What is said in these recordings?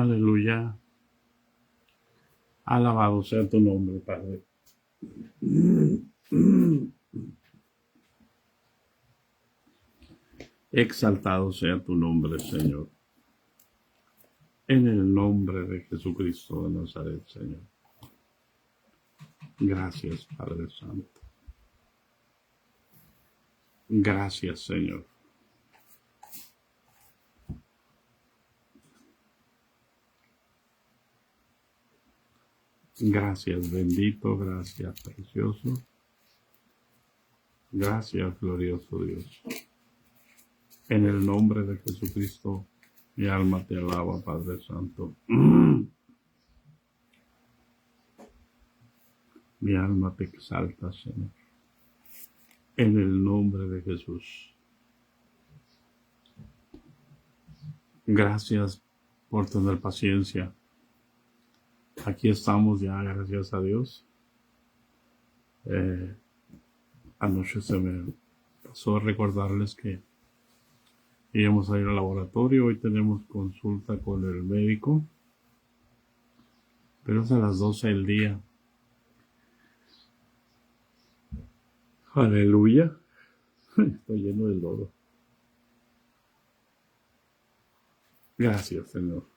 Aleluya. Alabado sea tu nombre, Padre. Exaltado sea tu nombre, Señor. En el nombre de Jesucristo de Nazaret, Señor. Gracias, Padre Santo. Gracias, Señor. Gracias, bendito, gracias, precioso. Gracias, glorioso Dios. En el nombre de Jesucristo, mi alma te alaba, Padre Santo. Mi alma te exalta, Señor. En el nombre de Jesús. Gracias por tener paciencia. Aquí estamos ya, gracias a Dios. Anoche se me pasó a recordarles que íbamos a ir al laboratorio. Hoy tenemos consulta con el médico, pero es a las 12 del día. Aleluya. Estoy lleno de lodo. Gracias, Señor.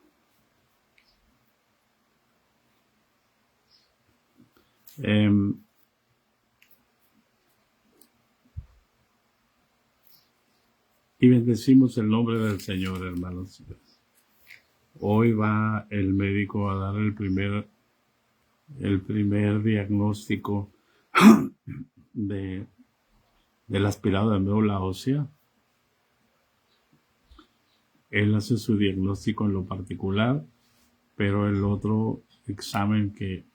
Y bendecimos el nombre del Señor, hermanos. Hoy va el médico a dar el primer diagnóstico del aspirado de médula ósea. Él hace su diagnóstico en lo particular, pero el otro examen que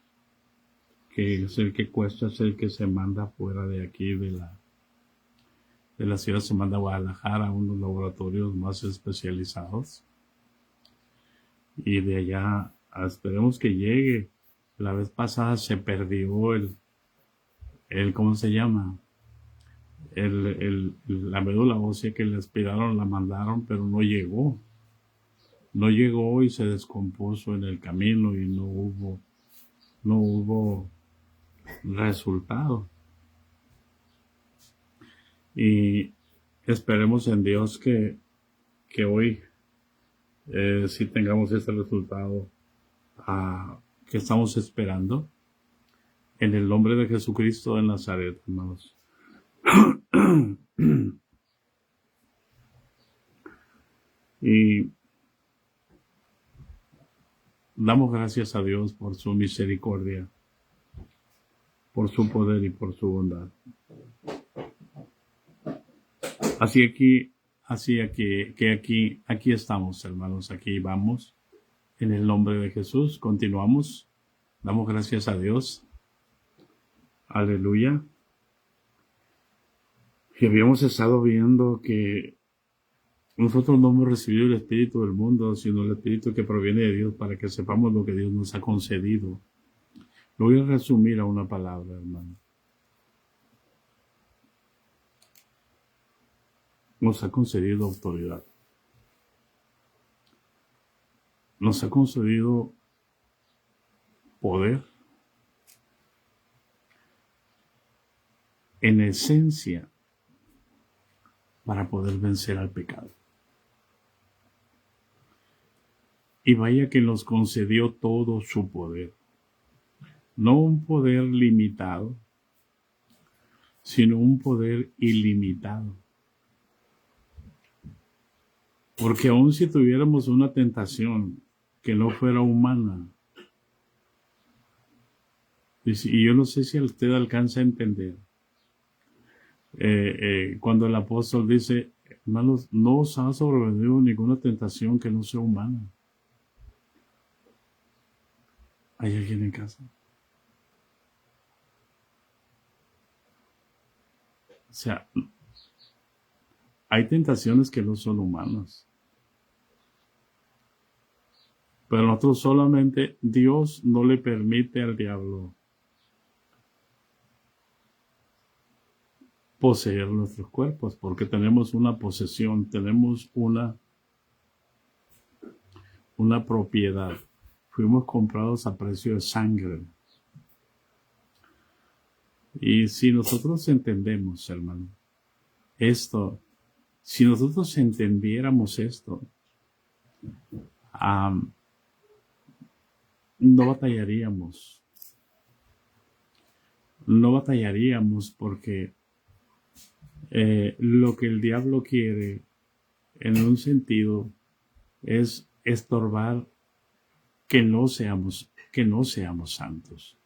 es el que cuesta, es el que se manda fuera de aquí, de la ciudad, se manda a Guadalajara, a unos laboratorios más especializados. Y de allá, esperemos que llegue. La vez pasada se perdió ¿cómo se llama? La médula ósea que le aspiraron, la mandaron, pero no llegó. No llegó y se descompuso en el camino y no hubo resultado. Y esperemos en Dios que hoy sí tengamos ese resultado que estamos esperando. En el nombre de Jesucristo de Nazaret, hermanos. Y damos gracias a Dios por su misericordia, por su poder y por su bondad. Aquí estamos, hermanos, aquí vamos. En el nombre de Jesús, continuamos. Damos gracias a Dios. Aleluya. Y habíamos estado viendo que nosotros no hemos recibido el Espíritu del mundo, sino el Espíritu que proviene de Dios, para que sepamos lo que Dios nos ha concedido. Lo voy a resumir a una palabra, hermano. Nos ha concedido autoridad. Nos ha concedido poder. En esencia, para poder vencer al pecado. Y vaya que nos concedió todo su poder. No un poder limitado, sino un poder ilimitado. Porque aun si tuviéramos una tentación que no fuera humana, y yo no sé si usted alcanza a entender, cuando el apóstol dice, hermanos, no os ha sobrevenido ninguna tentación que no sea humana. ¿Hay alguien en casa? O sea, hay tentaciones que no son humanas. Pero nosotros solamente, Dios no le permite al diablo poseer nuestros cuerpos, porque tenemos una posesión, tenemos una propiedad. Fuimos comprados a precio de sangre. Y si nosotros entendemos, hermano, esto, si nosotros entendiéramos esto, no batallaríamos. No batallaríamos porque lo que el diablo quiere, en un sentido, es estorbar que no seamos santos.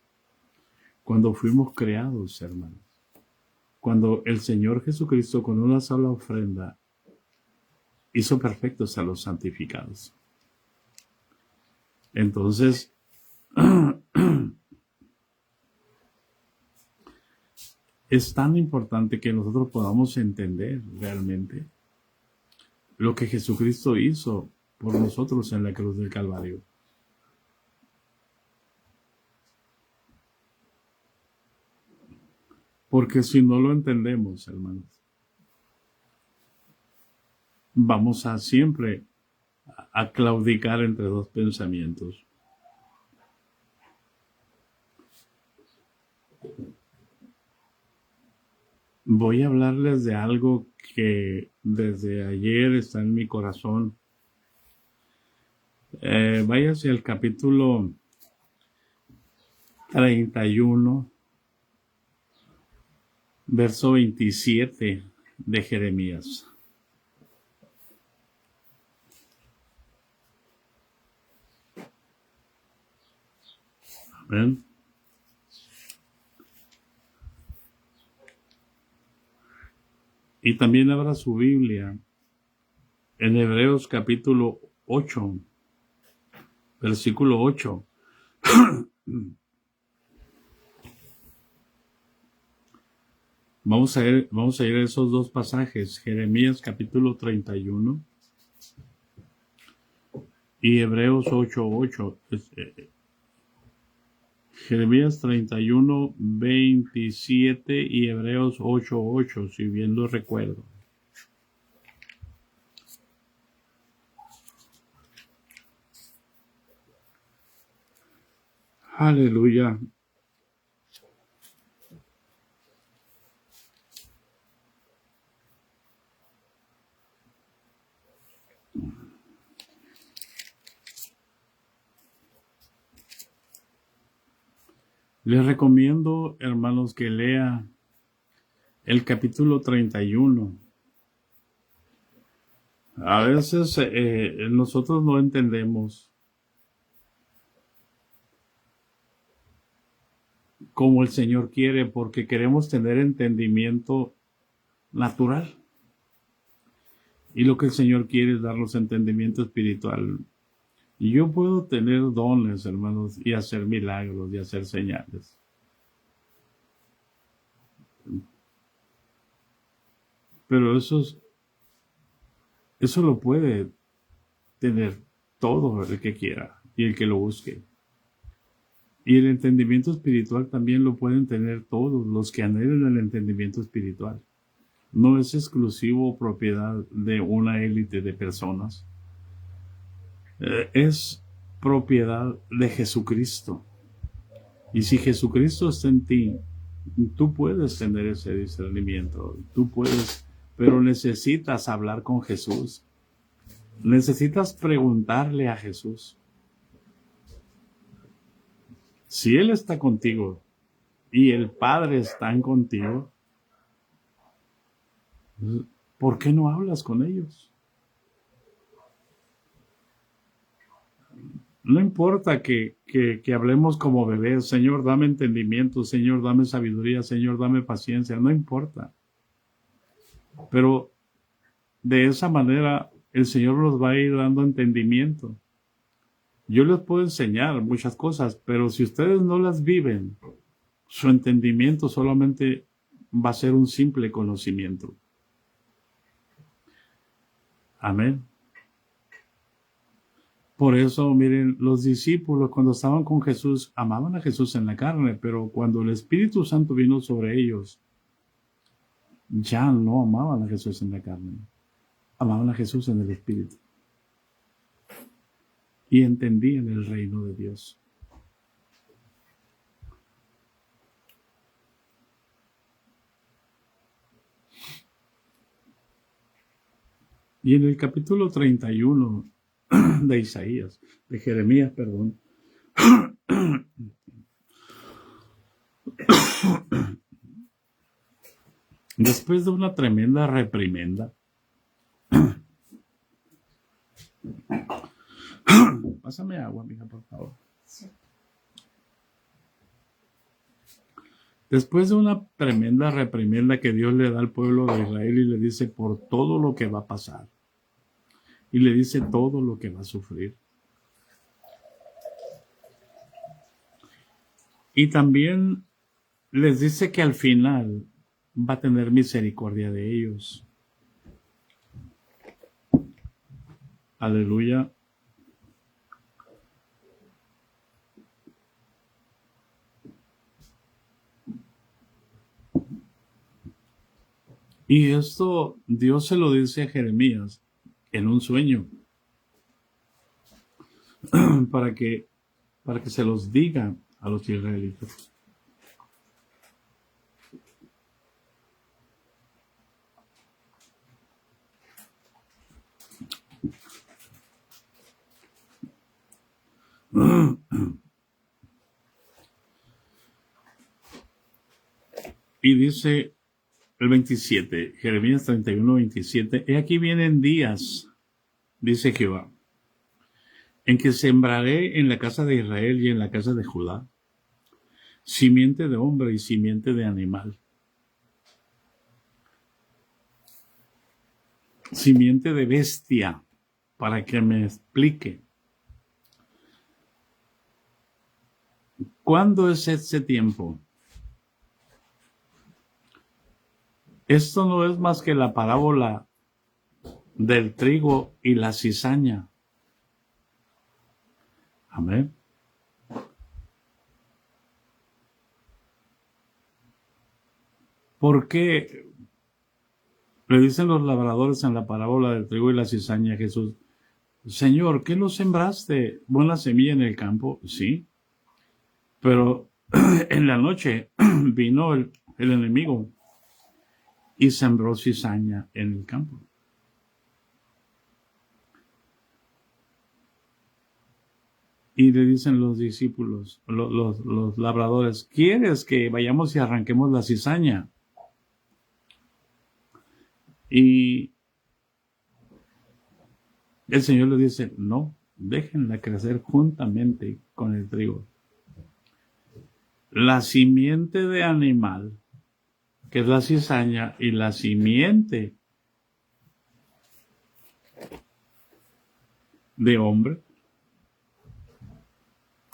Cuando fuimos creados, hermanos, cuando el Señor Jesucristo con una sola ofrenda hizo perfectos a los santificados. Entonces, es tan importante que nosotros podamos entender realmente lo que Jesucristo hizo por nosotros en la cruz del Calvario. Porque si no lo entendemos, hermanos, vamos a siempre a claudicar entre dos pensamientos. Voy a hablarles de algo que desde ayer está en mi corazón. Váyase al capítulo 31, verso 27 de Jeremías. ¿Ven? Y también abra su Biblia en Hebreos capítulo 8, versículo 8. Vamos a ir a esos dos pasajes, Jeremías capítulo 31 y Hebreos 8:8. Jeremías 31, 27 y Hebreos 8:8, si bien lo recuerdo. Aleluya. Les recomiendo, hermanos, que lea el capítulo 31. A veces nosotros no entendemos como el Señor quiere porque queremos tener entendimiento natural. Y lo que el Señor quiere es darnos entendimiento espiritual. Y yo puedo tener dones, hermanos, y hacer milagros y hacer señales. Pero eso lo puede tener todo el que quiera y el que lo busque. Y el entendimiento espiritual también lo pueden tener todos los que anhelen el entendimiento espiritual. No es exclusivo o propiedad de una élite de personas. Es propiedad de Jesucristo. Y si Jesucristo está en ti, tú puedes tener ese discernimiento. Tú puedes, pero necesitas hablar con Jesús. Necesitas preguntarle a Jesús. Si Él está contigo y el Padre está contigo, ¿por qué no hablas con ellos? No importa que hablemos como bebés, Señor, dame entendimiento, Señor, dame sabiduría, Señor, dame paciencia, no importa. Pero de esa manera el Señor nos va a ir dando entendimiento. Yo les puedo enseñar muchas cosas, pero si ustedes no las viven, su entendimiento solamente va a ser un simple conocimiento. Amén. Por eso, miren, los discípulos cuando estaban con Jesús, amaban a Jesús en la carne, pero cuando el Espíritu Santo vino sobre ellos, ya no amaban a Jesús en la carne, amaban a Jesús en el Espíritu. y entendían el reino de Dios. Y en el capítulo 31 de Isaías, de Jeremías, perdón, después de una tremenda reprimenda, pásame agua, mija, por favor. Sí. Después de una tremenda reprimenda que Dios le da al pueblo de Israel y le dice por todo lo que va a pasar, y le dice todo lo que va a sufrir. Y también les dice que al final va a tener misericordia de ellos. Aleluya. Y esto Dios se lo dice a Jeremías en un sueño para que se los diga a los israelitas. Y dice el 27, Jeremías 31, 27, he aquí vienen días, dice Jehová, en que sembraré en la casa de Israel y en la casa de Judá simiente de hombre y simiente de animal, simiente de bestia, para que me explique. ¿Cuándo es ese tiempo? Esto no es más que la parábola del trigo y la cizaña. Amén. ¿Por qué le dicen los labradores en la parábola del trigo y la cizaña a Jesús? Señor, ¿qué no sembraste? ¿Buena semilla en el campo? Sí. Pero en la noche vino el enemigo y sembró cizaña en el campo. Y le dicen los discípulos, los labradores, ¿quieres que vayamos y arranquemos la cizaña? Y el Señor les dice, no, déjenla crecer juntamente con el trigo. La simiente de animal, que es la cizaña, y la simiente de hombre,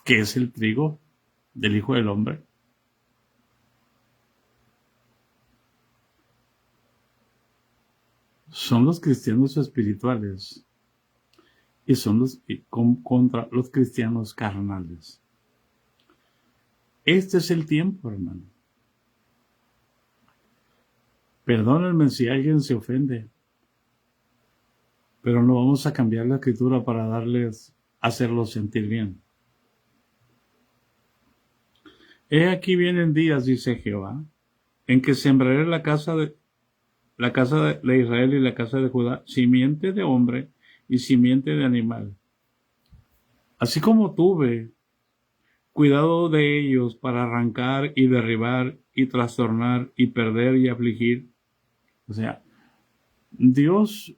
que es el trigo del Hijo del Hombre, son los cristianos espirituales y son los contra los cristianos carnales. Este es el tiempo, hermano. Perdónenme si alguien se ofende, pero no vamos a cambiar la escritura para hacerlos sentir bien. He aquí vienen días, dice Jehová, en que sembraré la casa de Israel y la casa de Judá simiente de hombre y simiente de animal. Así como tuve cuidado de ellos para arrancar y derribar y trastornar y perder y afligir. O sea, Dios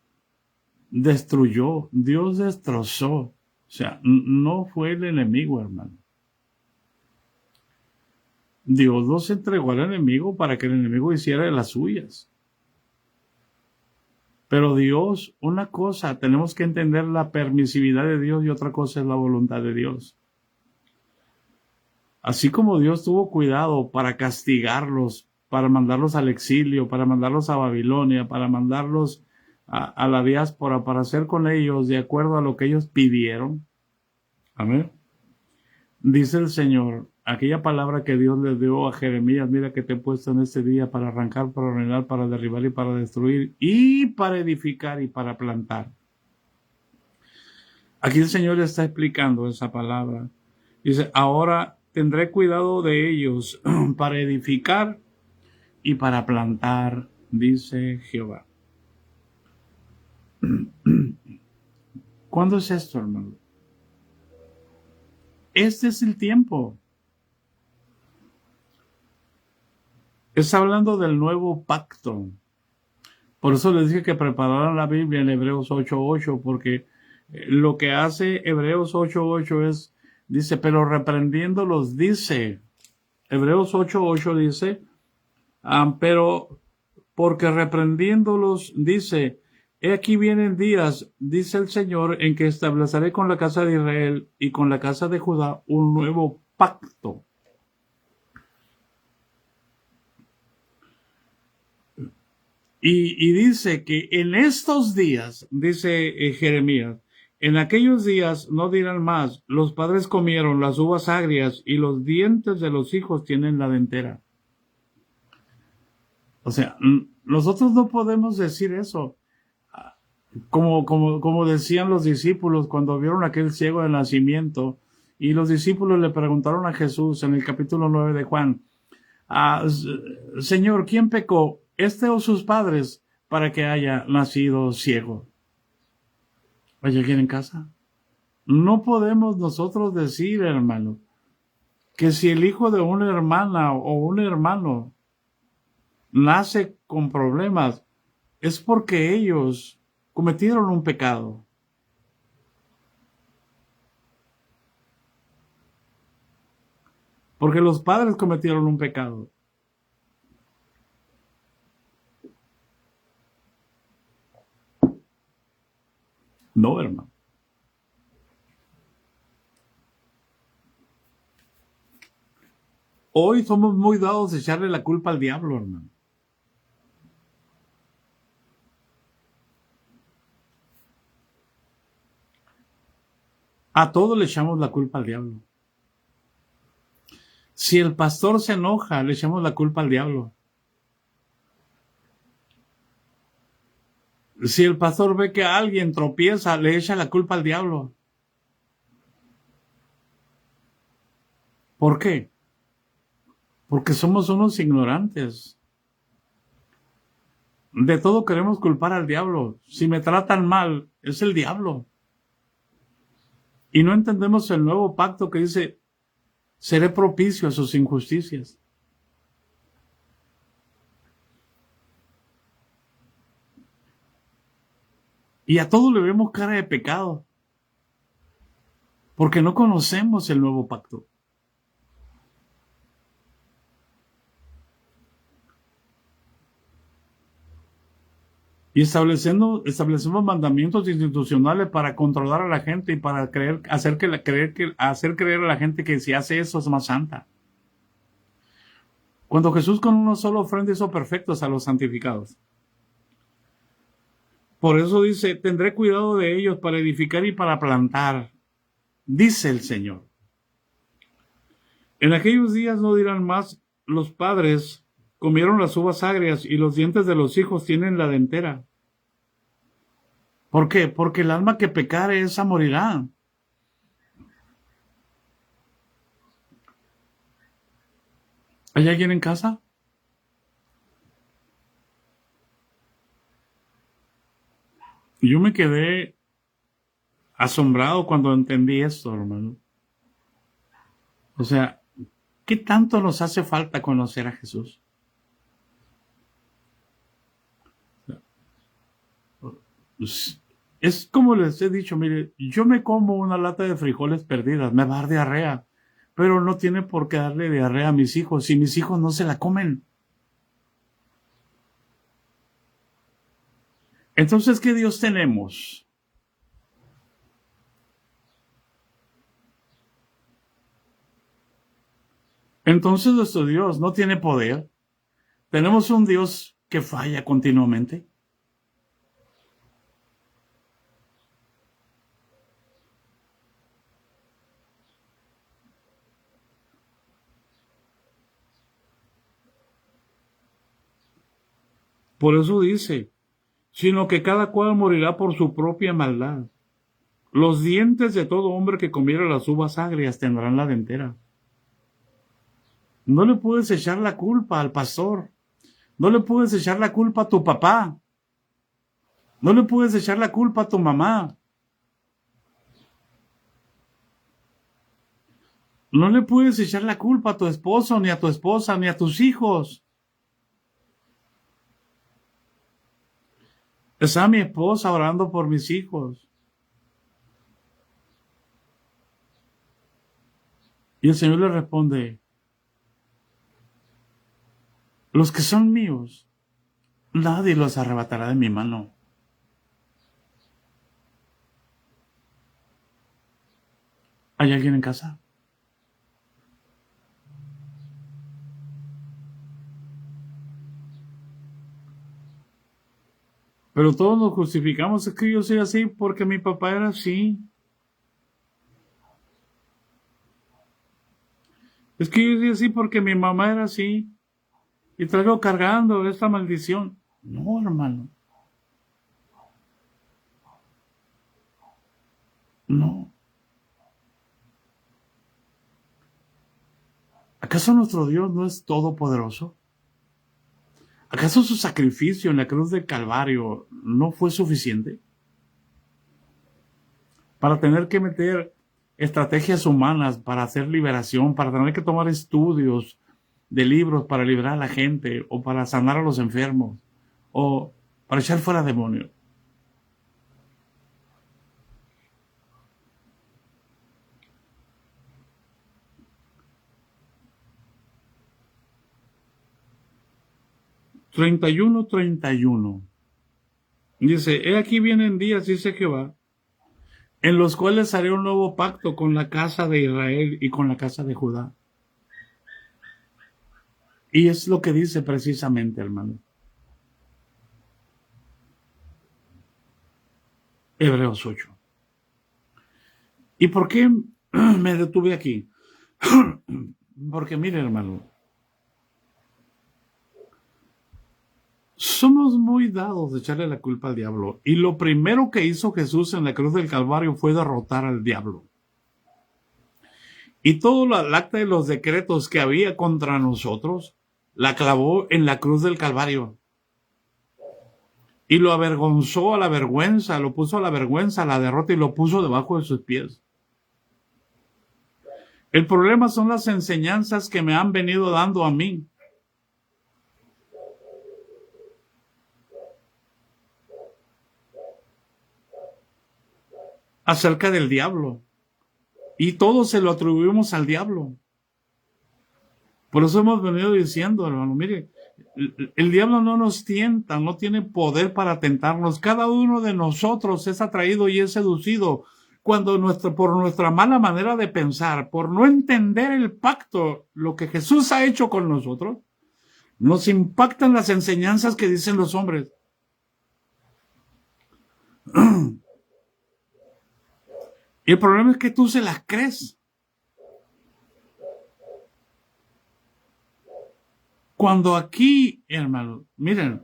destruyó, Dios destrozó. O sea, no fue el enemigo, hermano. Dios los entregó al enemigo para que el enemigo hiciera de las suyas. Pero Dios, una cosa, tenemos que entender la permisividad de Dios y otra cosa es la voluntad de Dios. Así como Dios tuvo cuidado para castigarlos, para mandarlos al exilio, para mandarlos a Babilonia, para mandarlos a la diáspora, para hacer con ellos de acuerdo a lo que ellos pidieron. Amén. Dice el Señor, aquella palabra que Dios le dio a Jeremías, mira que te he puesto en este día para arrancar, para ordenar, para derribar y para destruir, y para edificar y para plantar. Aquí el Señor está explicando esa palabra. Dice, ahora tendré cuidado de ellos para edificar y para plantar, dice Jehová. ¿Cuándo es esto, hermano? Este es el tiempo. Está hablando del nuevo pacto. Por eso les dije que prepararan la Biblia en Hebreos 8:8, porque lo que hace Hebreos 8:8 es, dice, pero reprendiéndolos dice, Hebreos 8:8 dice, pero porque reprendiéndolos dice, he aquí vienen días, dice el Señor, en que estableceré con la casa de Israel y con la casa de Judá un nuevo pacto. Y dice que en estos días, dice Jeremías, en aquellos días no dirán más, los padres comieron las uvas agrias y los dientes de los hijos tienen la dentera. O sea, nosotros no podemos decir eso. Como decían los discípulos cuando vieron a aquel ciego de nacimiento y los discípulos le preguntaron a Jesús en el capítulo 9 de Juan, Señor, ¿quién pecó, este o sus padres, para que haya nacido ciego? Oye, ¿quién en casa? No podemos nosotros decir, hermano, que si el hijo de una hermana o un hermano nace con problemas, es porque ellos cometieron un pecado. Porque los padres cometieron un pecado. No, hermano. Hoy somos muy dados a echarle la culpa al diablo, hermano. A todo le echamos la culpa al diablo. Si el pastor se enoja, le echamos la culpa al diablo. Si el pastor ve que alguien tropieza, le echa la culpa al diablo. ¿Por qué? Porque somos unos ignorantes. De todo queremos culpar al diablo. Si me tratan mal, es el diablo. Y no entendemos el nuevo pacto que dice, seré propicio a sus injusticias. Y a todo le vemos cara de pecado. Porque no conocemos el nuevo pacto. Y establecemos mandamientos institucionales para controlar a la gente y para hacer creer a la gente que si hace eso es más santa. Cuando Jesús con una sola ofrenda hizo perfectos a los santificados. Por eso dice, tendré cuidado de ellos para edificar y para plantar, dice el Señor. En aquellos días no dirán más, los padres comieron las uvas agrias y los dientes de los hijos tienen la dentera. ¿Por qué? Porque el alma que pecare, esa morirá. ¿Hay alguien en casa? Yo me quedé asombrado cuando entendí esto, hermano. O sea, ¿qué tanto nos hace falta conocer a Jesús? Es como les he dicho, mire, yo me como una lata de frijoles perdidas, me va a dar diarrea, pero no tiene por qué darle diarrea a mis hijos si mis hijos no se la comen. Entonces, ¿qué Dios tenemos? Entonces nuestro Dios no tiene poder. Tenemos un Dios que falla continuamente. Por eso dice, sino que cada cual morirá por su propia maldad. Los dientes de todo hombre que comiera las uvas agrias tendrán la dentera. No le puedes echar la culpa al pastor. No le puedes echar la culpa a tu papá. No le puedes echar la culpa a tu mamá. No le puedes echar la culpa a tu esposo, ni a tu esposa, ni a tus hijos. Está mi esposa orando por mis hijos. Y el Señor le responde, los que son míos, nadie los arrebatará de mi mano. ¿Hay alguien en casa? Pero todos nos justificamos, es que yo soy así porque mi papá era así. Es que yo soy así porque mi mamá era así. Y traigo cargando esta maldición. No, hermano. No. ¿Acaso nuestro Dios no es todopoderoso? ¿Acaso su sacrificio en la cruz del Calvario no fue suficiente para tener que meter estrategias humanas para hacer liberación, para tener que tomar estudios de libros para liberar a la gente, o para sanar a los enfermos, o para echar fuera demonios? ...31:31... dice, he aquí vienen días, dice Jehová, en los cuales haré un nuevo pacto con la casa de Israel y con la casa de Judá. Y es lo que dice precisamente, hermano. Hebreos 8. ¿Y por qué me detuve aquí? Porque mire, hermano, somos muy dados de echarle la culpa al diablo. Y lo primero que hizo Jesús en la cruz del Calvario fue derrotar al diablo. Y todo el acta de los decretos que había contra nosotros, la clavó en la cruz del Calvario. Y lo avergonzó a la vergüenza, lo puso a la vergüenza, a la derrota, y lo puso debajo de sus pies. El problema son las enseñanzas que me han venido dando a mí. Acerca del diablo. Y todo se lo atribuimos al diablo. Por eso hemos venido diciendo, hermano, mire, el diablo no nos tienta, no tiene poder para tentarnos. Cada uno de nosotros es atraído y es seducido cuando por nuestra mala manera de pensar, por no entender el pacto, lo que Jesús ha hecho con nosotros, nos impactan las enseñanzas que dicen los hombres. Y el problema es que tú se las crees. Cuando aquí, hermano, miren,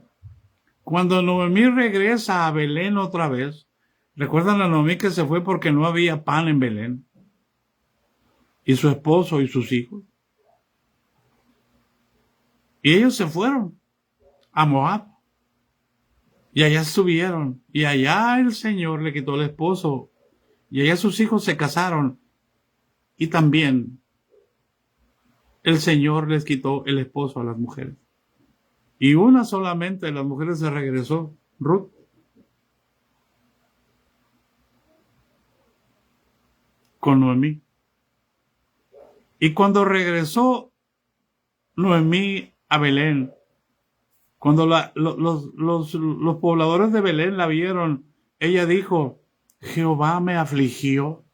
cuando Noemí regresa a Belén otra vez, ¿recuerdan a Noemí que se fue porque no había pan en Belén? Y su esposo y sus hijos. Y ellos se fueron a Moab. Y allá estuvieron. Y allá el Señor le quitó el esposo. Y allá sus hijos se casaron. Y también el Señor les quitó el esposo a las mujeres. Y una solamente de las mujeres se regresó, Ruth. Con Noemí. Y cuando regresó Noemí a Belén, cuando los pobladores de Belén la vieron, ella dijo, Jehová me afligió.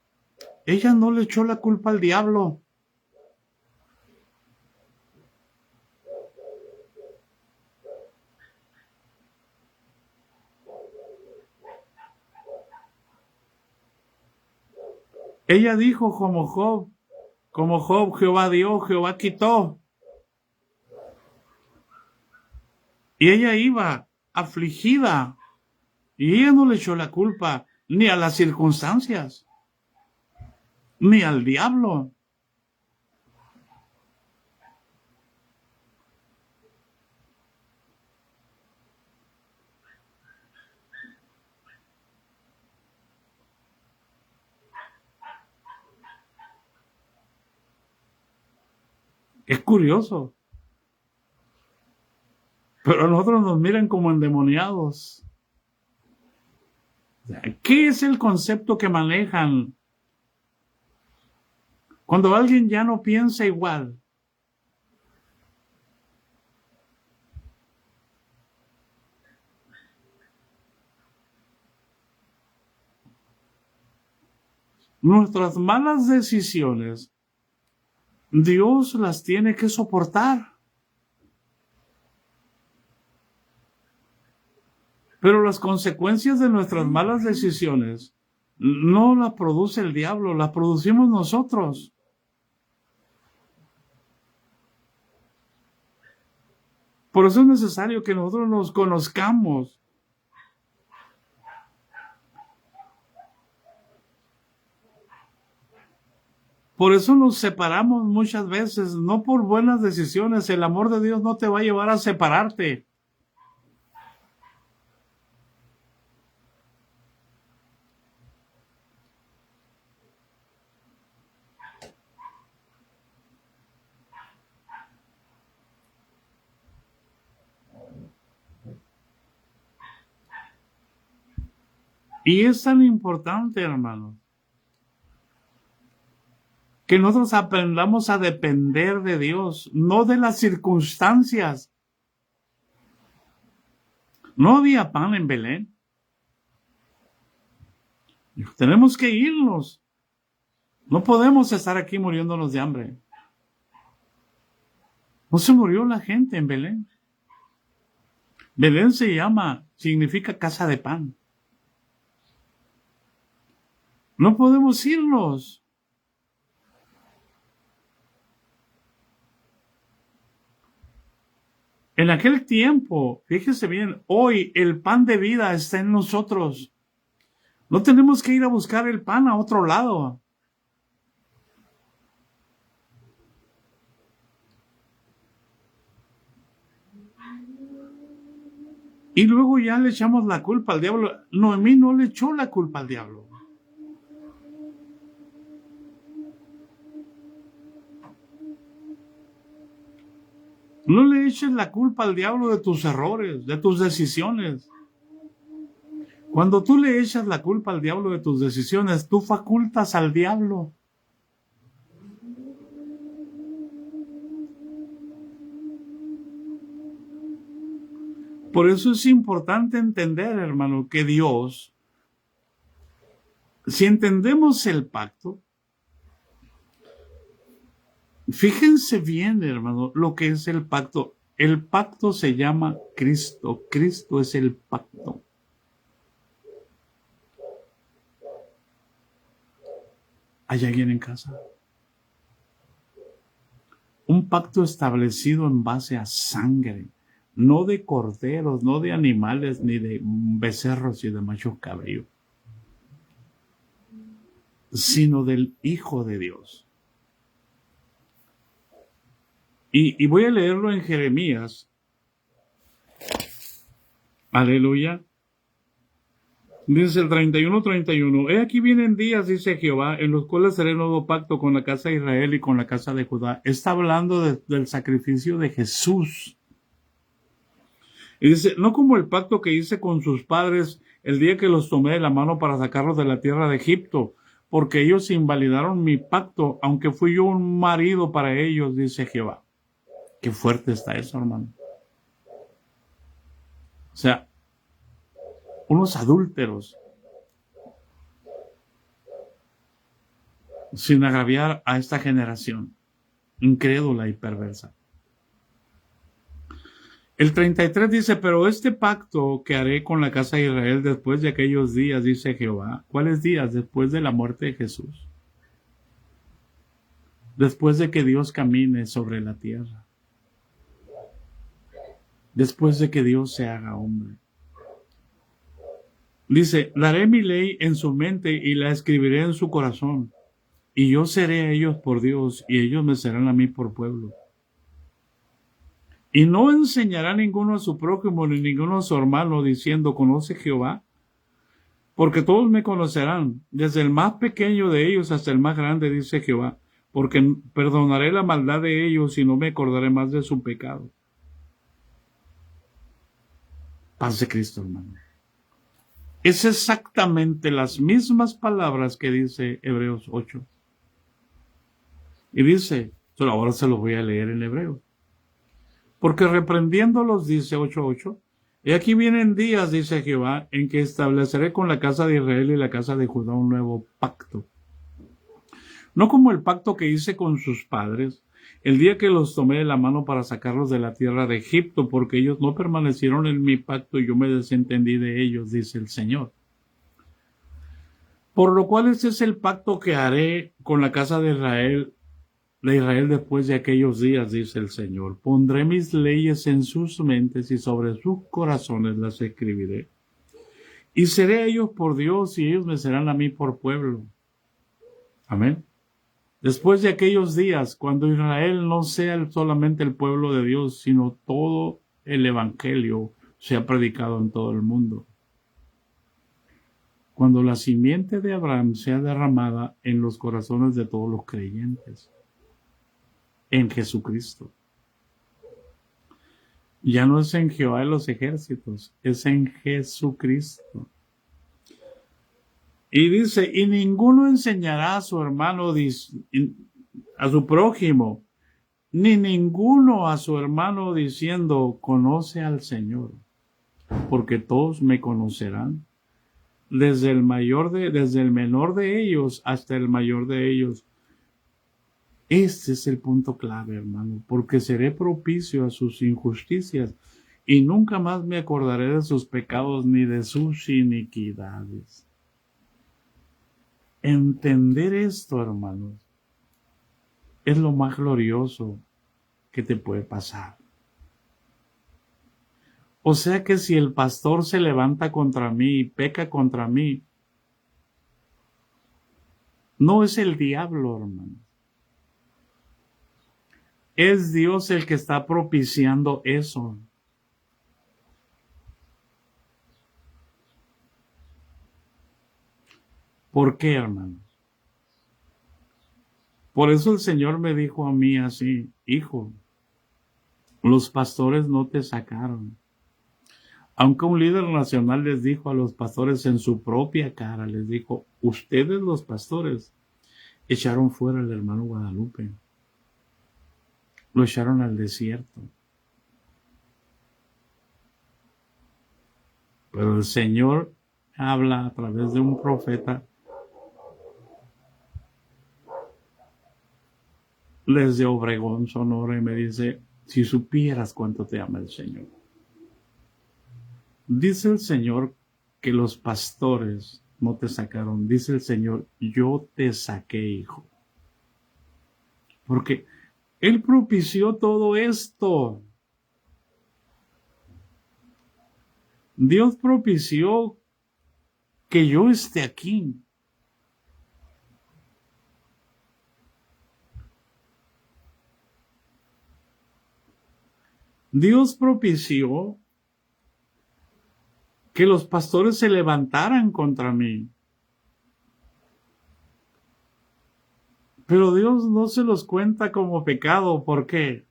Ella no le echó la culpa al diablo. Ella dijo como Job, Jehová dio, Jehová quitó. Y ella iba afligida. Y ella no le echó la culpa. ni a las circunstancias, ni al diablo. Es curioso. Pero a nosotros nos miran como endemoniados. ¿Qué es el concepto que manejan cuando alguien ya no piensa igual? Nuestras malas decisiones, Dios las tiene que soportar. Pero las consecuencias de nuestras malas decisiones no las produce el diablo, las producimos nosotros. Por eso es necesario que nosotros nos conozcamos. Por eso nos separamos muchas veces, no por buenas decisiones. El amor de Dios no te va a llevar a separarte. Y es tan importante, hermano, que nosotros aprendamos a depender de Dios, no de las circunstancias. No había pan en Belén. Tenemos que irnos. No podemos estar aquí muriéndonos de hambre. No se murió la gente en Belén. Belén significa casa de pan. No podemos irnos. En aquel tiempo, fíjese bien, hoy el pan de vida está en nosotros. No tenemos que ir a buscar el pan a otro lado. Y luego ya le echamos la culpa al diablo. Noemí no le echó la culpa al diablo. No le eches la culpa al diablo de tus errores, de tus decisiones. Cuando tú le echas la culpa al diablo de tus decisiones, tú facultas al diablo. Por eso es importante entender, hermano, que Dios, si entendemos el pacto, fíjense bien, hermano, lo que es el pacto. El pacto se llama Cristo. Cristo es el pacto. ¿Hay alguien en casa? Un pacto establecido en base a sangre, no de corderos, no de animales, ni de becerros y de macho cabrío, sino del Hijo de Dios. Y voy a leerlo en Jeremías. Aleluya. Dice el 31:31. He aquí vienen días, dice Jehová, en los cuales haré nuevo pacto con la casa de Israel y con la casa de Judá. Está hablando del sacrificio de Jesús. Y dice, no como el pacto que hice con sus padres el día que los tomé de la mano para sacarlos de la tierra de Egipto, porque ellos invalidaron mi pacto, aunque fui yo un marido para ellos, dice Jehová. Qué fuerte está eso, hermano. O sea, unos adúlteros, sin agraviar a esta generación incrédula y perversa. El 33 dice, pero este pacto que haré con la casa de Israel después de aquellos días, dice Jehová. ¿Cuáles días? Después de la muerte de Jesús. Después de que Dios camine sobre la tierra. Después de que Dios se haga hombre. Dice, daré mi ley en su mente y la escribiré en su corazón. Y yo seré a ellos por Dios y ellos me serán a mí por pueblo. Y no enseñará ninguno a su prójimo ni ninguno a su hermano diciendo, conoce Jehová, porque todos me conocerán, desde el más pequeño de ellos hasta el más grande, dice Jehová, porque perdonaré la maldad de ellos y no me acordaré más de su pecado. Paz de Cristo, hermano. Es exactamente las mismas palabras que dice Hebreos 8. Y dice, ahora se los voy a leer en hebreo. Porque reprendiéndolos, dice 8:8, y aquí vienen días, dice Jehová, en que estableceré con la casa de Israel y la casa de Judá un nuevo pacto. No como el pacto que hice con sus padres, el día que los tomé de la mano para sacarlos de la tierra de Egipto, porque ellos no permanecieron en mi pacto y yo me desentendí de ellos, dice el Señor. Por lo cual este es el pacto que haré con la casa de Israel después de aquellos días, dice el Señor. Pondré mis leyes en sus mentes y sobre sus corazones las escribiré. Y seré a ellos por Dios y ellos me serán a mí por pueblo. Amén. Después de aquellos días, cuando Israel no sea solamente el pueblo de Dios, sino todo el evangelio sea predicado en todo el mundo. Cuando la simiente de Abraham sea derramada en los corazones de todos los creyentes. En Jesucristo. Ya no es en Jehová de los ejércitos, es en Jesucristo. Y dice, y ninguno enseñará a su hermano, a su prójimo, ni ninguno a su hermano diciendo, conoce al Señor, porque todos me conocerán, desde el menor de ellos hasta el mayor de ellos. Este es el punto clave, hermano, porque seré propicio a sus injusticias y nunca más me acordaré de sus pecados ni de sus iniquidades. Entender esto, hermanos, es lo más glorioso que te puede pasar. O sea que si el pastor se levanta contra mí y peca contra mí, no es el diablo, hermano. Es Dios el que está propiciando eso. ¿Por qué, hermanos? Por eso el Señor me dijo a mí así, hijo, los pastores no te sacaron. Aunque un líder nacional les dijo a los pastores en su propia cara, les dijo, ustedes los pastores echaron fuera al hermano Guadalupe. Lo echaron al desierto. Pero el Señor habla a través de un profeta desde Obregón, Sonora, y me dice, si supieras cuánto te ama el Señor. Dice el Señor que los pastores no te sacaron. Dice el Señor, yo te saqué, hijo. Porque Él propició todo esto. Dios propició que yo esté aquí. Dios propició que los pastores se levantaran contra mí. Pero Dios no se los cuenta como pecado. ¿Por qué?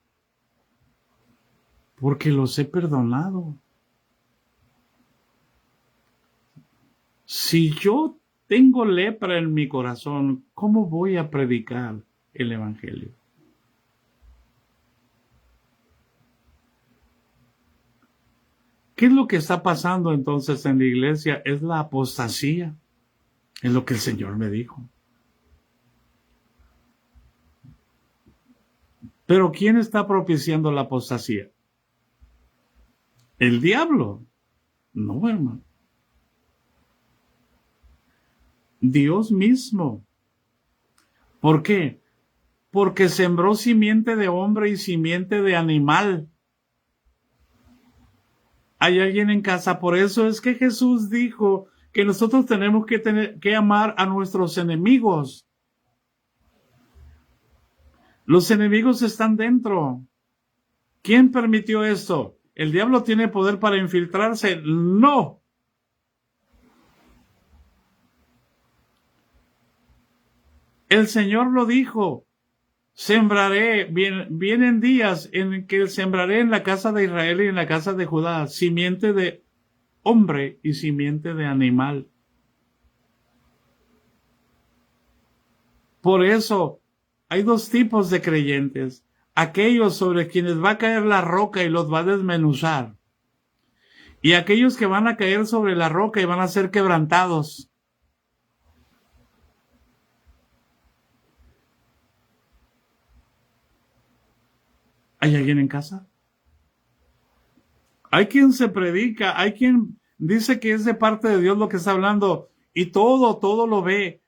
Porque los he perdonado. Si yo tengo lepra en mi corazón, ¿cómo voy a predicar el evangelio? ¿Qué es lo que está pasando entonces en la iglesia? Es la apostasía. Es lo que el Señor me dijo. Pero ¿quién está propiciando la apostasía? ¿El diablo? No, hermano. Dios mismo. ¿Por qué? Porque sembró simiente de hombre y simiente de animal. ¿Hay alguien en casa? Por eso es que Jesús dijo que nosotros tenemos que tener que amar a nuestros enemigos. Los enemigos están dentro. ¿Quién permitió esto? ¿El diablo tiene poder para infiltrarse? No. El Señor lo dijo. Sembraré, vienen días en que sembraré en la casa de Israel y en la casa de Judá simiente de hombre y simiente de animal. Por eso hay dos tipos de creyentes. Aquellos sobre quienes va a caer la roca y los va a desmenuzar. Y aquellos que van a caer sobre la roca y van a ser quebrantados. ¿Hay alguien en casa? Hay quien se predica, hay quien dice que es de parte de Dios lo que está hablando y todo lo ve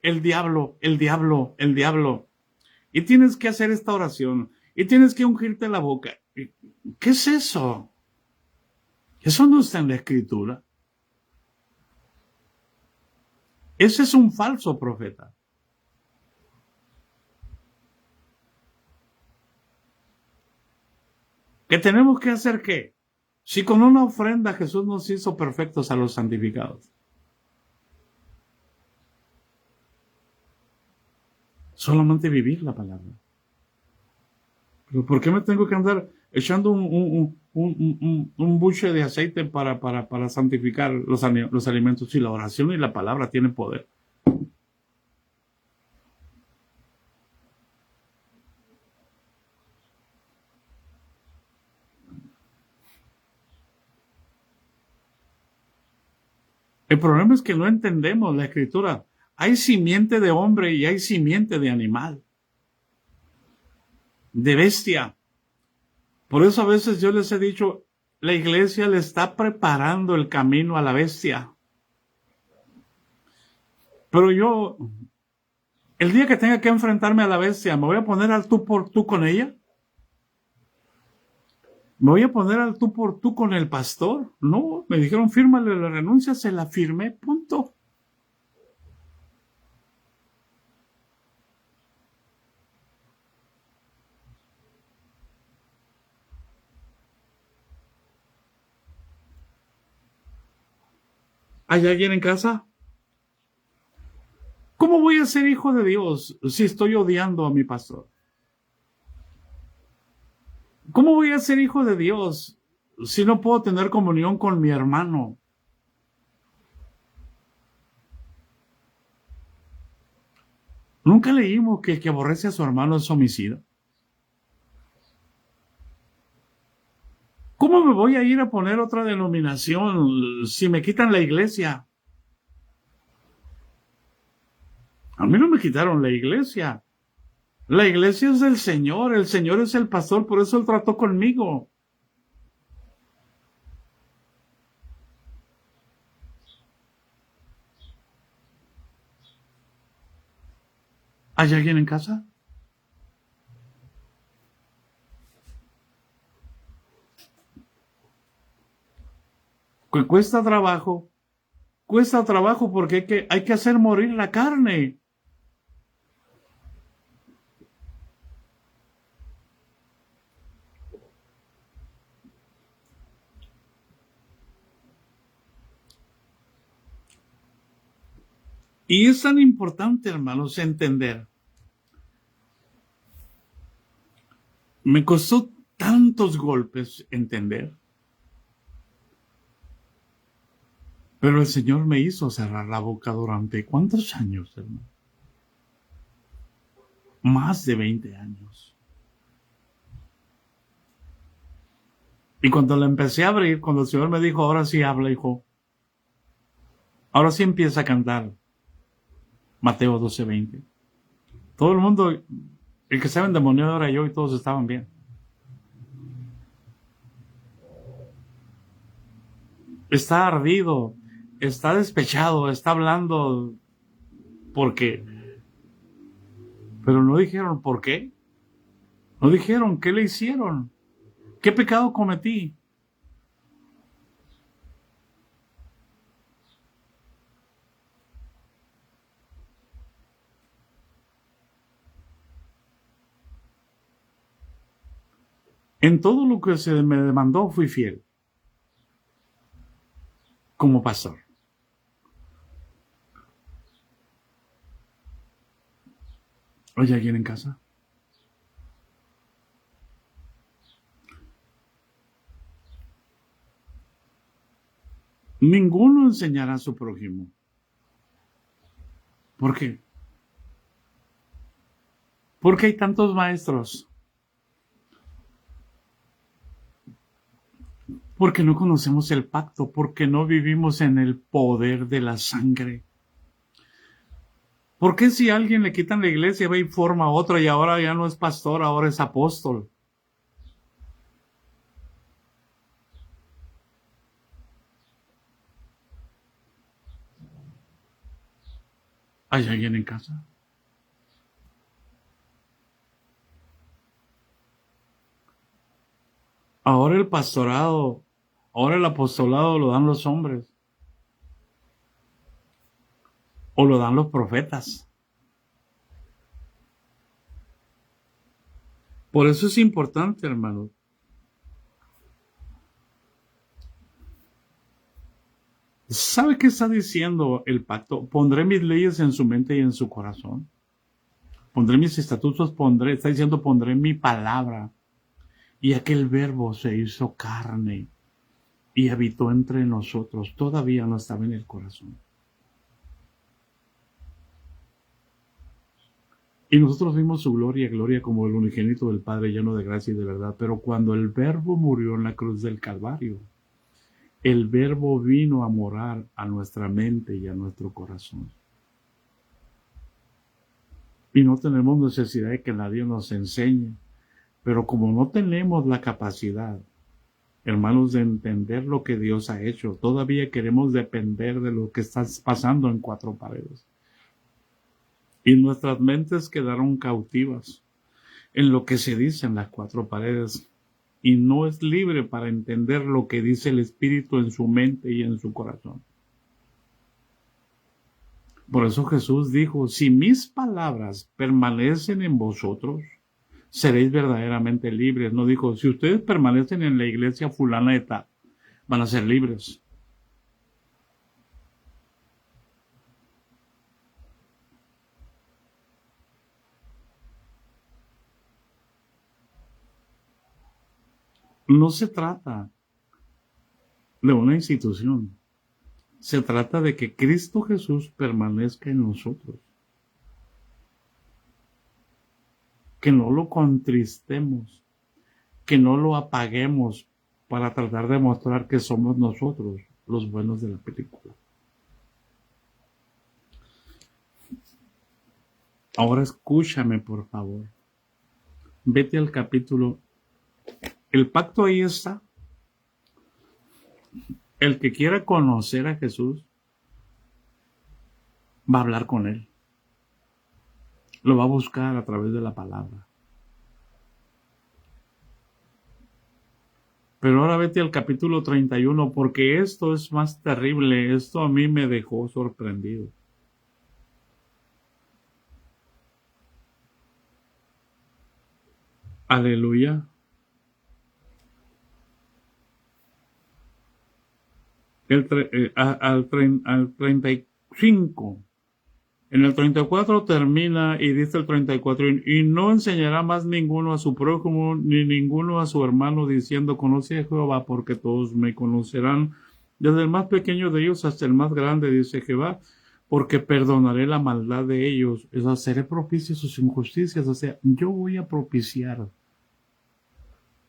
el diablo, el diablo, el diablo. Y tienes que hacer esta oración y tienes que ungirte la boca. ¿Qué es eso? Eso no está en la Escritura. Ese es un falso profeta. ¿Qué tenemos que hacer qué? Si con una ofrenda Jesús nos hizo perfectos a los santificados. Solamente vivir la palabra. ¿Pero por qué me tengo que andar echando un buche de aceite para santificar los alimentos? Si la oración y la palabra tienen poder. El problema es que no entendemos la Escritura. Hay simiente de hombre y hay simiente de animal, de bestia. Por eso a veces yo les he dicho, la iglesia le está preparando el camino a la bestia. Pero yo, el día que tenga que enfrentarme a la bestia, ¿me voy a poner al tú por tú con ella? ¿Me voy a poner al tú por tú con el pastor? No, me dijeron, fírmale la renuncia, se la firmé, punto. ¿Hay alguien en casa? ¿Cómo voy a ser hijo de Dios si estoy odiando a mi pastor? ¿Cómo voy a ser hijo de Dios si no puedo tener comunión con mi hermano? Nunca leímos que el que aborrece a su hermano es homicida. ¿Cómo me voy a ir a poner otra denominación si me quitan la iglesia? A mí no me quitaron la iglesia. La iglesia es del Señor, el Señor es el pastor, por eso Él trató conmigo. ¿Hay alguien en casa? Que cuesta trabajo porque hay que hacer morir la carne. Y es tan importante, hermanos, entender. Me costó tantos golpes entender. Pero el Señor me hizo cerrar la boca durante ¿cuántos años, hermano? Más de 20 años. Y cuando la empecé a abrir, cuando el Señor me dijo, ahora sí habla, hijo. Ahora sí empieza a cantar. Mateo 12:20. Todo el mundo, el que estaba endemoniado era yo y todos estaban bien. Está ardido, está despechado, está hablando porque... Pero no dijeron por qué. No dijeron qué le hicieron. ¿Qué pecado cometí? En todo lo que se me demandó fui fiel como pastor. ¿Hay alguien en casa? Ninguno enseñará a su prójimo. ¿Por qué? ¿Por qué hay tantos maestros? Porque no conocemos el pacto, porque no vivimos en el poder de la sangre. ¿Por qué si a alguien le quitan la iglesia, va y forma otra y ahora ya no es pastor, ahora es apóstol? ¿Hay alguien en casa? Ahora el pastorado, ahora el apostolado lo dan los hombres o lo dan los profetas. Por eso es importante, hermano. ¿Sabe qué está diciendo el pacto? Pondré mis leyes en su mente y en su corazón. Pondré mis estatutos, está diciendo, pondré mi palabra. Y aquel verbo se hizo carne y habitó entre nosotros. Todavía no estaba en el corazón. Y nosotros vimos su gloria, gloria como el unigénito del Padre, lleno de gracia y de verdad. Pero cuando el verbo murió en la cruz del Calvario, el verbo vino a morar a nuestra mente y a nuestro corazón. Y no tenemos necesidad de que nadie nos enseñe. Pero como no tenemos la capacidad, hermanos, de entender lo que Dios ha hecho, todavía queremos depender de lo que está pasando en cuatro paredes. Y nuestras mentes quedaron cautivas en lo que se dice en las cuatro paredes. Y no es libre para entender lo que dice el Espíritu en su mente y en su corazón. Por eso Jesús dijo, si mis palabras permanecen en vosotros, seréis verdaderamente libres. No dijo, si ustedes permanecen en la iglesia fulana de tal, van a ser libres. No se trata de una institución. Se trata de que Cristo Jesús permanezca en nosotros. Que no lo contristemos, que no lo apaguemos para tratar de mostrar que somos nosotros los buenos de la película. Ahora escúchame, por favor. Vete al capítulo. El pacto ahí está. El que quiera conocer a Jesús va a hablar con él. Lo va a buscar a través de la palabra. Pero ahora vete al capítulo 31, porque esto es más terrible. Esto a mí me dejó sorprendido. Aleluya. Al 35. En el 34 termina y dice el 34, y no enseñará más ninguno a su prójimo, ni ninguno a su hermano, diciendo, conoce a Jehová, porque todos me conocerán, desde el más pequeño de ellos hasta el más grande, dice Jehová, porque perdonaré la maldad de ellos, o sea, seré propicio a sus injusticias, o sea, yo voy a propiciar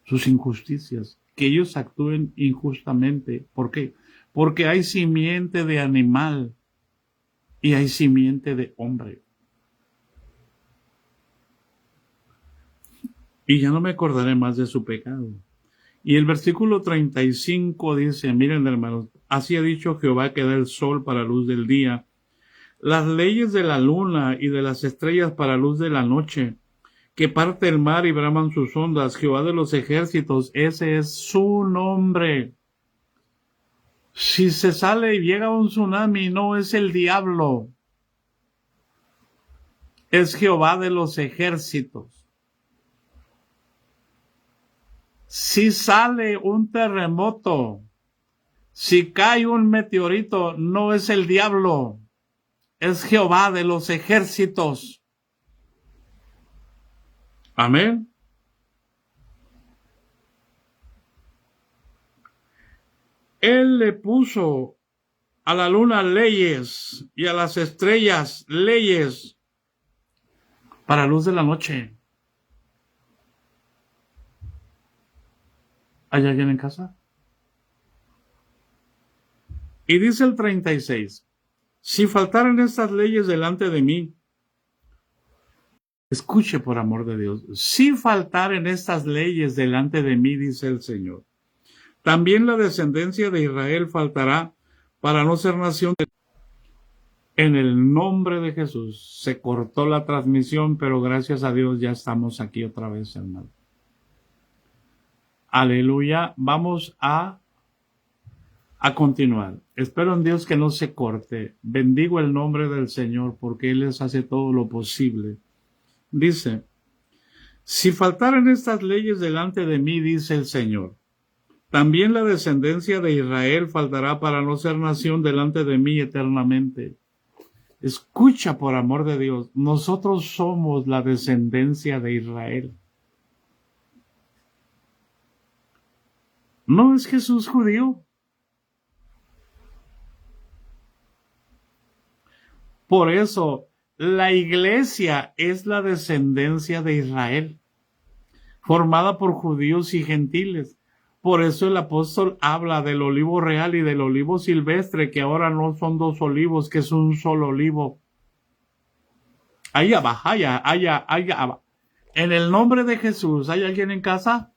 sus injusticias, que ellos actúen injustamente. ¿Por qué? Porque hay simiente de animal y hay simiente de hombre. Y ya no me acordaré más de su pecado. Y el versículo 35 dice, miren hermanos, así ha dicho Jehová que da el sol para luz del día, las leyes de la luna y de las estrellas para luz de la noche, que parte el mar y braman sus ondas, Jehová de los ejércitos, ese es su nombre. Si se sale y llega un tsunami, no es el diablo, es Jehová de los ejércitos. Si sale un terremoto, si cae un meteorito, no es el diablo, es Jehová de los ejércitos. Amén. Él le puso a la luna leyes y a las estrellas leyes para luz de la noche. ¿Hay alguien en casa? Y dice el 36, si faltaran estas leyes delante de mí, escuche por amor de Dios, si faltaren estas leyes delante de mí, dice el Señor, también la descendencia de Israel faltará para no ser nación. En el nombre de Jesús se cortó la transmisión, pero gracias a Dios ya estamos aquí otra vez, hermano. Aleluya. Vamos a continuar. Espero en Dios que no se corte. Bendigo el nombre del Señor porque Él les hace todo lo posible. Dice, si faltaran estas leyes delante de mí, dice el Señor, también la descendencia de Israel faltará para no ser nación delante de mí eternamente. Escucha por amor de Dios, nosotros somos la descendencia de Israel. ¿No es Jesús judío? Por eso, la iglesia es la descendencia de Israel, formada por judíos y gentiles. Por eso el apóstol habla del olivo real y del olivo silvestre, que ahora no son dos olivos, que es un solo olivo. Allá abajo, allá. En el nombre de Jesús, ¿hay alguien en casa?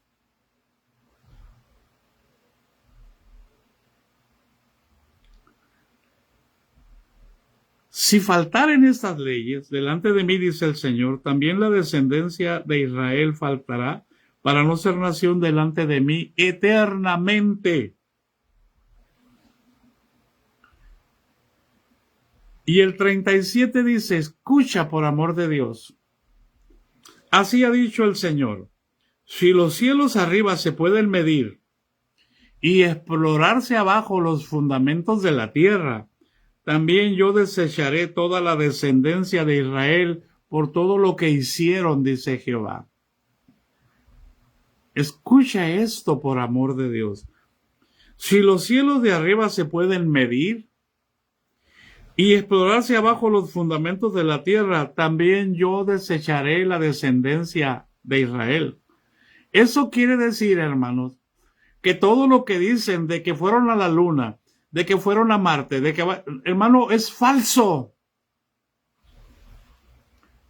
Si faltaren estas leyes delante de mí, dice el Señor, también la descendencia de Israel faltará para no ser nación delante de mí eternamente. Y el 37 dice, escucha por amor de Dios. Así ha dicho el Señor, si los cielos arriba se pueden medir y explorarse abajo los fundamentos de la tierra, también yo desecharé toda la descendencia de Israel por todo lo que hicieron, dice Jehová. Escucha esto por amor de Dios. Si los cielos de arriba se pueden medir y explorarse abajo los fundamentos de la tierra, también yo desecharé la descendencia de Israel. Eso quiere decir, hermanos, que todo lo que dicen de que fueron a la luna, de que fueron a Marte, de que, hermano, es falso.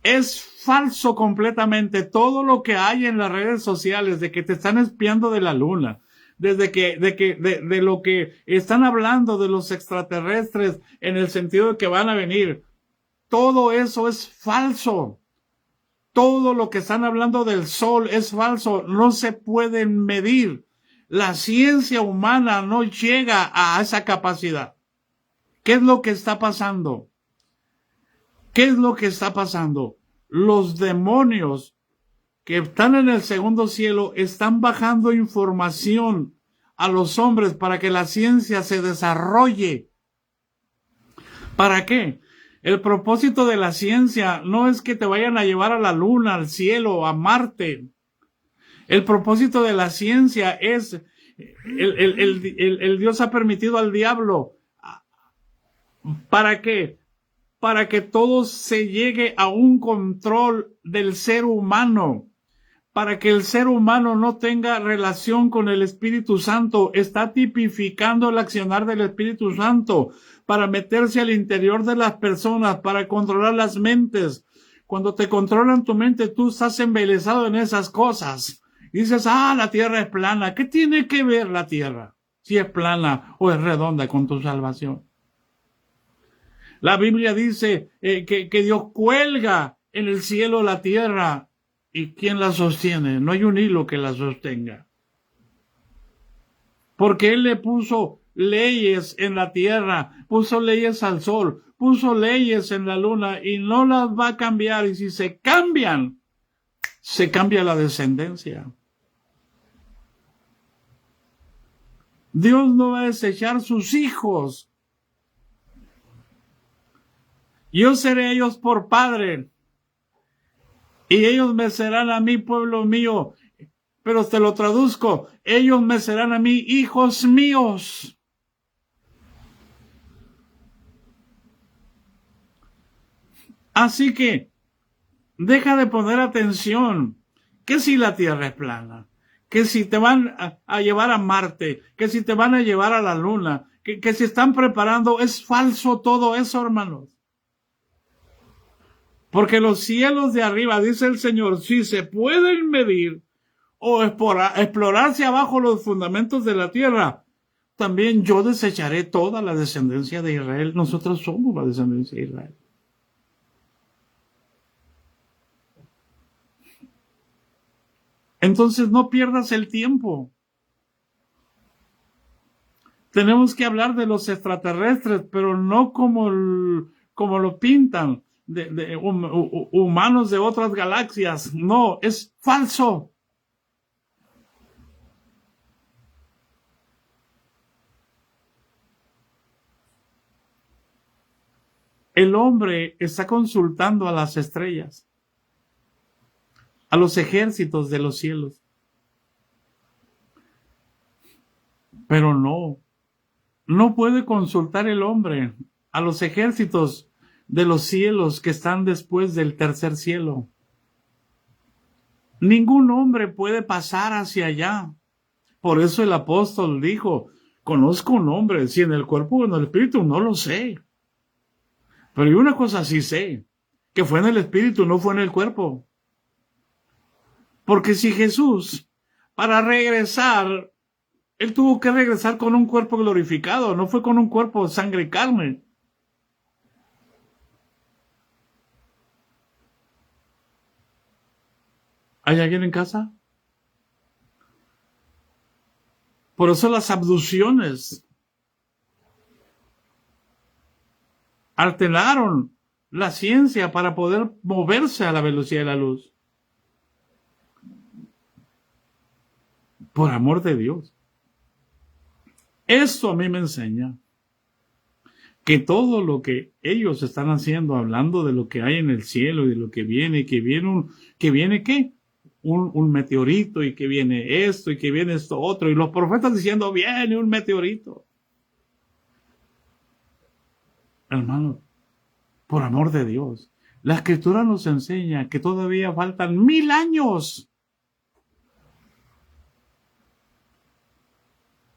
Es falso completamente todo lo que hay en las redes sociales de que te están espiando de la luna, de lo que están hablando de los extraterrestres en el sentido de que van a venir. Todo eso es falso. Todo lo que están hablando del sol es falso. No se pueden medir. La ciencia humana no llega a esa capacidad. ¿Qué es lo que está pasando? ¿Qué es lo que está pasando? Los demonios que están en el segundo cielo están bajando información a los hombres para que la ciencia se desarrolle. ¿Para qué? El propósito de la ciencia no es que te vayan a llevar a la luna, al cielo, a Marte. El propósito de la ciencia es, el Dios ha permitido al diablo. ¿Para qué? Para que todo se llegue a un control del ser humano, para que el ser humano no tenga relación con el Espíritu Santo. Está tipificando el accionar del Espíritu Santo para meterse al interior de las personas, para controlar las mentes. Cuando te controlan tu mente, tú estás embelesado en esas cosas. Dices, la tierra es plana. ¿Qué tiene que ver la tierra? Si es plana o es redonda con tu salvación. La Biblia dice que Dios cuelga en el cielo la tierra. ¿Y quién la sostiene? No hay un hilo que la sostenga. Porque Él le puso leyes en la tierra, puso leyes al sol, puso leyes en la luna y no las va a cambiar. Y si se cambian, se cambia la descendencia. Dios no va a desechar sus hijos. Yo seré a ellos por padre, y ellos me serán a mí, pueblo mío. Pero te lo traduzco, ellos me serán a mí, hijos míos. Así que, deja de poner atención. Que si la Tierra es plana, que si te van a llevar a Marte, que si te van a llevar a la Luna, que si están preparando, es falso todo eso, hermanos. Porque los cielos de arriba, dice el Señor, si se pueden medir o explorar hacia abajo los fundamentos de la tierra, también yo desecharé toda la descendencia de Israel. Nosotros somos la descendencia de Israel. Entonces no pierdas el tiempo. Tenemos que hablar de los extraterrestres, pero no como lo pintan, de humanos de otras galaxias. No, es falso. El hombre está consultando a las estrellas, a los ejércitos de los cielos. Pero no puede consultar el hombre a los ejércitos de los cielos que están después del tercer cielo. Ningún hombre puede pasar hacia allá. Por eso el apóstol dijo, conozco un hombre, si en el cuerpo o en el espíritu, no lo sé. Pero hay una cosa sí sé, que fue en el espíritu, no fue en el cuerpo. Porque si Jesús, para regresar, él tuvo que regresar con un cuerpo glorificado, no fue con un cuerpo de sangre y carne. ¿Hay alguien en casa? Por eso las abducciones alteraron la ciencia para poder moverse a la velocidad de la luz. Por amor de Dios. Esto a mí me enseña que todo lo que ellos están haciendo, hablando de lo que hay en el cielo y de lo que viene ¿qué? Un meteorito y que viene esto y que viene esto otro, y los profetas diciendo, viene un meteorito. Hermano, por amor de Dios, la Escritura nos enseña que todavía faltan 1000 años.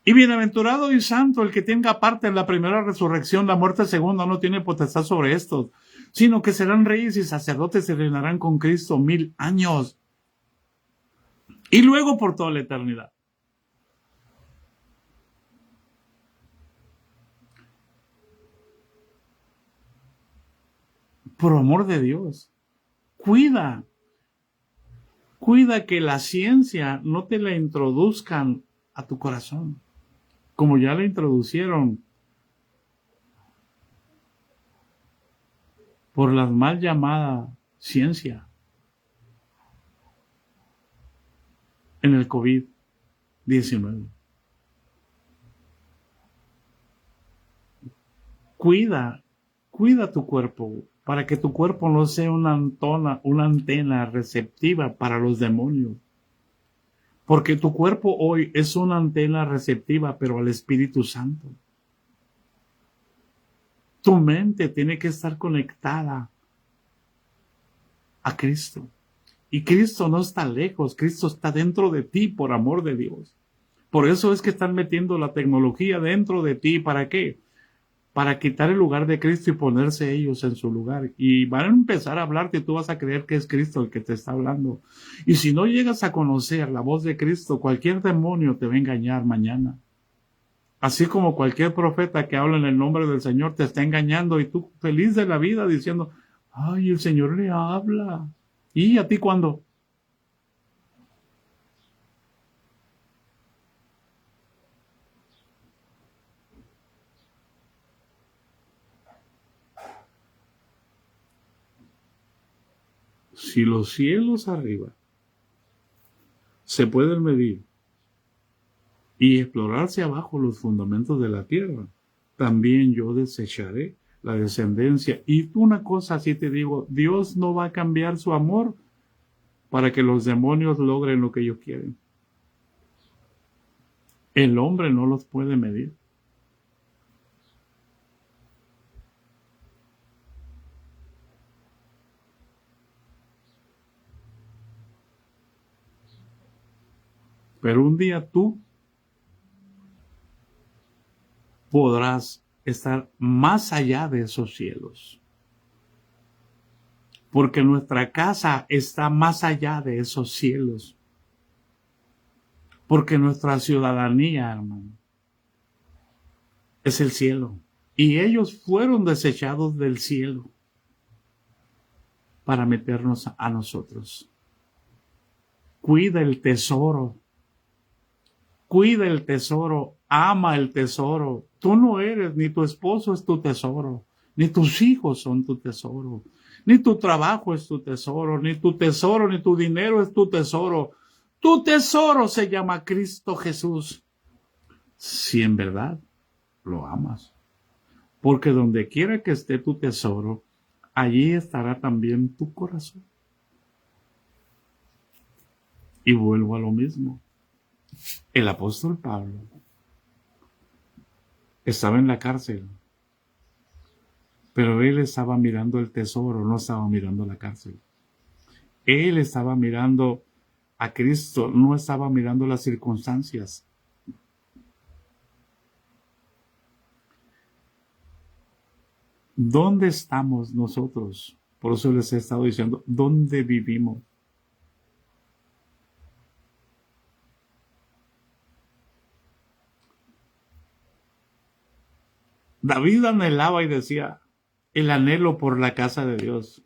Y bienaventurado y santo el que tenga parte en la primera resurrección, la muerte segunda no tiene potestad sobre estos, sino que serán reyes y sacerdotes y reinarán con Cristo 1000 años. Y luego por toda la eternidad. Por amor de Dios, cuida que la ciencia no te la introduzcan a tu corazón, como ya la introducieron por la mal llamada ciencia en el COVID-19. Cuida tu cuerpo para que tu cuerpo no sea una antena receptiva para los demonios. Porque tu cuerpo hoy es una antena receptiva, pero al Espíritu Santo. Tu mente tiene que estar conectada a Cristo. Y Cristo no está lejos, Cristo está dentro de ti, por amor de Dios. Por eso es que están metiendo la tecnología dentro de ti. ¿Para qué? Para quitar el lugar de Cristo y ponerse ellos en su lugar. Y van a empezar a hablarte y tú vas a creer que es Cristo el que te está hablando. Y si no llegas a conocer la voz de Cristo, cualquier demonio te va a engañar mañana. Así como cualquier profeta que habla en el nombre del Señor te está engañando y tú feliz de la vida diciendo, ay, el Señor le habla. ¿Y a ti cuándo? Si los cielos arriba se pueden medir y explorarse abajo los fundamentos de la tierra, también yo desecharé la descendencia. Y tú una cosa así te digo, Dios no va a cambiar su amor para que los demonios logren lo que ellos quieren. El hombre no los puede medir. Pero un día tú podrás estar más allá de esos cielos. Porque nuestra casa está más allá de esos cielos. Porque nuestra ciudadanía, hermano, es el cielo. Y ellos fueron desechados del cielo para meternos a nosotros. Cuida el tesoro. Cuida el tesoro. Ama el tesoro. Tú no eres, ni tu esposo es tu tesoro, ni tus hijos son tu tesoro, ni tu trabajo es tu tesoro, ni tu tesoro, ni tu dinero es tu tesoro. Tu tesoro se llama Cristo Jesús. Si en verdad lo amas. Porque donde quiera que esté tu tesoro, allí estará también tu corazón. Y vuelvo a lo mismo. El apóstol Pablo estaba en la cárcel, pero él estaba mirando el tesoro, no estaba mirando la cárcel. Él estaba mirando a Cristo, no estaba mirando las circunstancias. ¿Dónde estamos nosotros? Por eso les he estado diciendo, ¿dónde vivimos? David anhelaba y decía, el anhelo por la casa de Dios.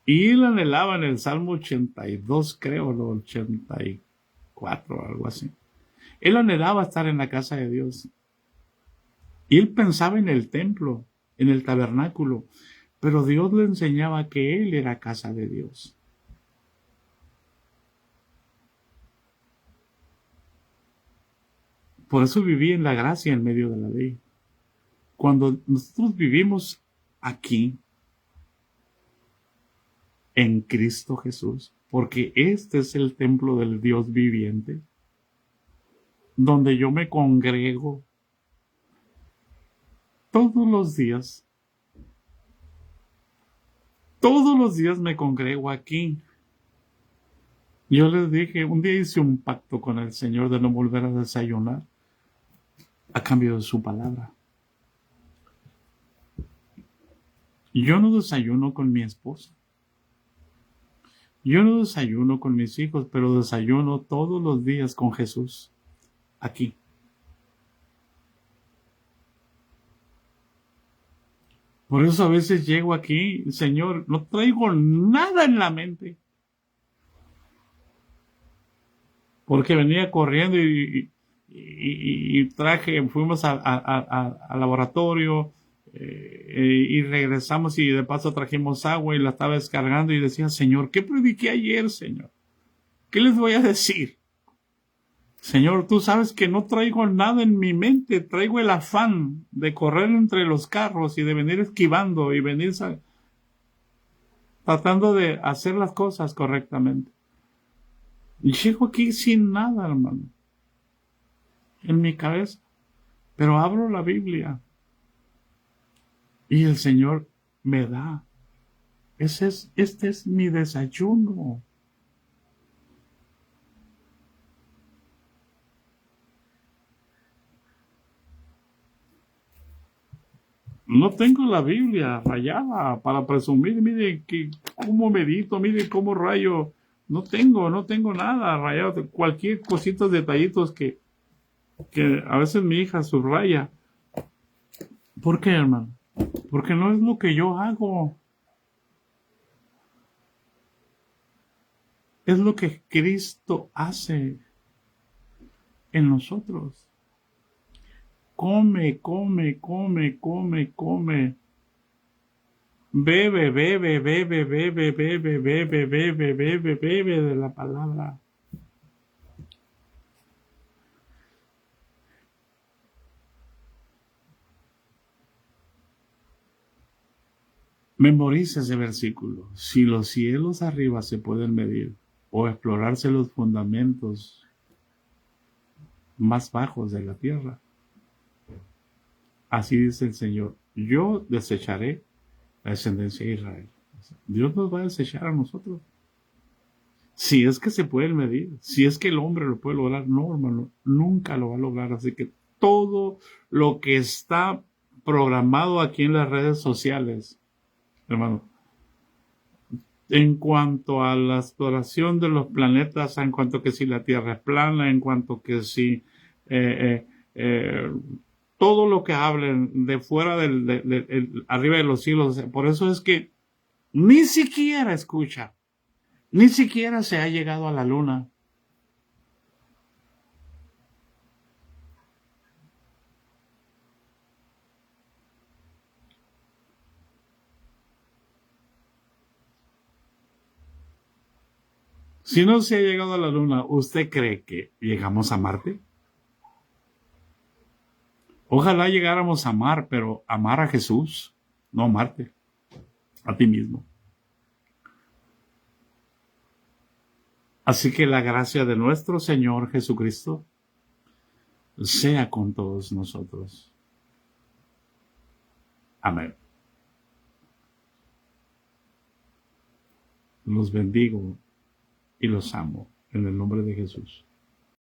Y él anhelaba en el Salmo 82, creo, o 84, algo así. Él anhelaba estar en la casa de Dios. Y él pensaba en el templo, en el tabernáculo, pero Dios le enseñaba que él era casa de Dios. Por eso vivía en la gracia en medio de la ley. Cuando nosotros vivimos aquí, en Cristo Jesús, porque este es el templo del Dios viviente, donde yo me congrego todos los días. Todos los días me congrego aquí. Yo les dije, un día hice un pacto con el Señor de no volver a desayunar a cambio de su palabra. Yo no desayuno con mi esposa. Yo no desayuno con mis hijos, pero desayuno todos los días con Jesús, aquí. Por eso a veces llego aquí, Señor, no traigo nada en la mente. Porque venía corriendo y traje, fuimos al laboratorio y regresamos y de paso trajimos agua y la estaba descargando y decía, Señor, ¿qué prediqué ayer, Señor? ¿Qué les voy a decir? Señor, tú sabes que no traigo nada en mi mente, traigo el afán de correr entre los carros y de venir esquivando y venir tratando de hacer las cosas correctamente. Y llego aquí sin nada, hermano, en mi cabeza, pero abro la Biblia y el Señor me da. Este es mi desayuno. No tengo la Biblia rayada para presumir, mire cómo medito, mire cómo rayo. No tengo nada rayado. Cualquier cosita, detallitos que a veces mi hija subraya. ¿Por qué, hermano? Porque no es lo que yo hago. Es lo que Cristo hace en nosotros. Come, come, come, come, come. Bebe, bebe, bebe, bebe, bebe, bebe, bebe, bebe, bebe de la palabra. Memoriza ese versículo. Si los cielos arriba se pueden medir o explorarse los fundamentos más bajos de la tierra, así dice el Señor, yo desecharé la descendencia de Israel. Dios nos va a desechar a nosotros. Si es que se puede medir, si es que el hombre lo puede lograr, no, hermano, nunca lo va a lograr. Así que todo lo que está programado aquí en las redes sociales, hermano, en cuanto a la exploración de los planetas, en cuanto que si la Tierra es plana, en cuanto que si eh, eh, todo lo que hablen de fuera arriba de los cielos, por eso es que ni siquiera escucha, ni siquiera se ha llegado a la luna. Si no se ha llegado a la luna, ¿usted cree que llegamos a Marte? Ojalá llegáramos a Marte, pero amar a Jesús, no a Marte, a ti mismo. Así que la gracia de nuestro Señor Jesucristo sea con todos nosotros. Amén. Los bendigo y los amo en el nombre de Jesús.